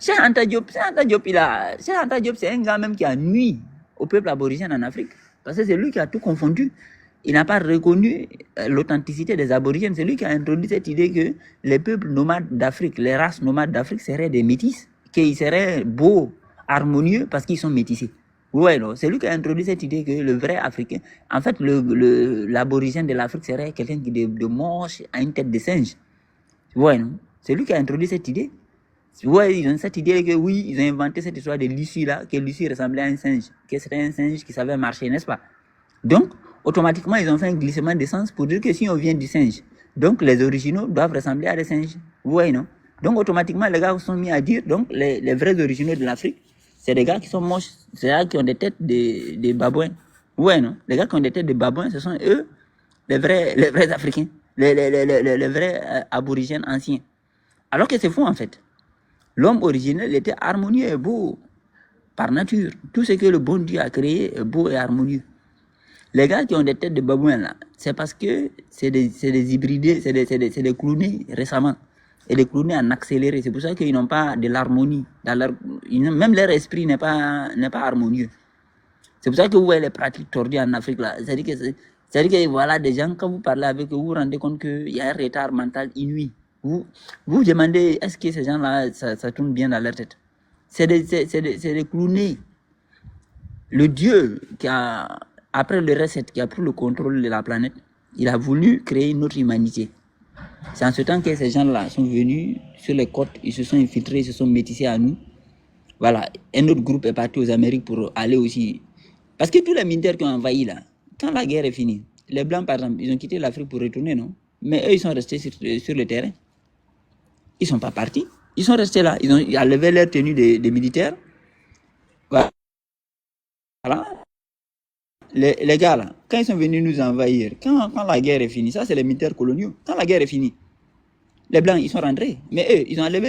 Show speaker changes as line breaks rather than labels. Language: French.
Cheikh Anta Diop, c'est un gars même qui a nui au peuple aborigène en Afrique. Parce que c'est lui qui a tout confondu. Il n'a pas reconnu l'authenticité des aborigènes. C'est lui qui a introduit cette idée que les peuples nomades d'Afrique, les races nomades d'Afrique seraient des métis, qu'ils seraient beaux, harmonieux parce qu'ils sont métissés. Ouais, non, c'est lui qui a introduit cette idée que le vrai Africain, en fait, l'aborigène de l'Afrique serait quelqu'un qui de moche à une tête de singe. Ouais, non, c'est lui qui a introduit cette idée. Ouais, ils ont cette idée que oui, ils ont inventé cette histoire de Lucie là, que Lucie ressemblait à un singe, que c'était un singe qui savait marcher, n'est-ce pas? Donc, automatiquement, ils ont fait un glissement de sens pour dire que si on vient du singe, donc les originaux doivent ressembler à des singes. Ouais, non? Donc, automatiquement, les gars se sont mis à dire, donc, les vrais originaux de l'Afrique, c'est des gars qui sont moches, c'est des gars qui ont des têtes de babouins. Ouais, non? Les gars qui ont des têtes de babouins, ce sont eux, les vrais Africains, les vrais aborigènes anciens. Alors que c'est faux, en fait. L'homme originel était harmonieux et beau par nature. Tout ce que le bon Dieu a créé est beau et harmonieux. Les gars qui ont des têtes de babouins là, c'est parce que c'est des hybridés, c'est des cloonés récemment. Et les cloonés en accéléré. C'est pour ça qu'ils n'ont pas de l'harmonie. Même leur esprit n'est pas harmonieux. C'est pour ça que vous voyez les pratiques tordues en Afrique là. C'est-à-dire que voilà, des gens, quand vous parlez avec eux, vous vous rendez compte qu'il y a un retard mental inouï. Vous vous demandez, est-ce que ces gens-là, ça tourne bien dans leur tête? C'est des cloonés. Le Dieu qui a, après le recette, qui a pris le contrôle de la planète, il a voulu créer une autre humanité. C'est en ce temps que ces gens-là sont venus sur les côtes, ils se sont infiltrés, ils se sont métissés à nous. Voilà, un autre groupe est parti aux Amériques pour aller aussi. Parce que tous les militaires qui ont envahi là, quand la guerre est finie, les Blancs par exemple, ils ont quitté l'Afrique pour retourner, non? Mais eux, ils sont restés sur le terrain. Ils ne sont pas partis. Ils sont restés là. Ils ont enlevé leur tenue de militaires. Voilà. Les gars là, quand ils sont venus nous envahir, quand la guerre est finie, ça c'est les militaires coloniaux. Quand la guerre est finie, les Blancs, ils sont rentrés. Mais eux, ils ont enlevé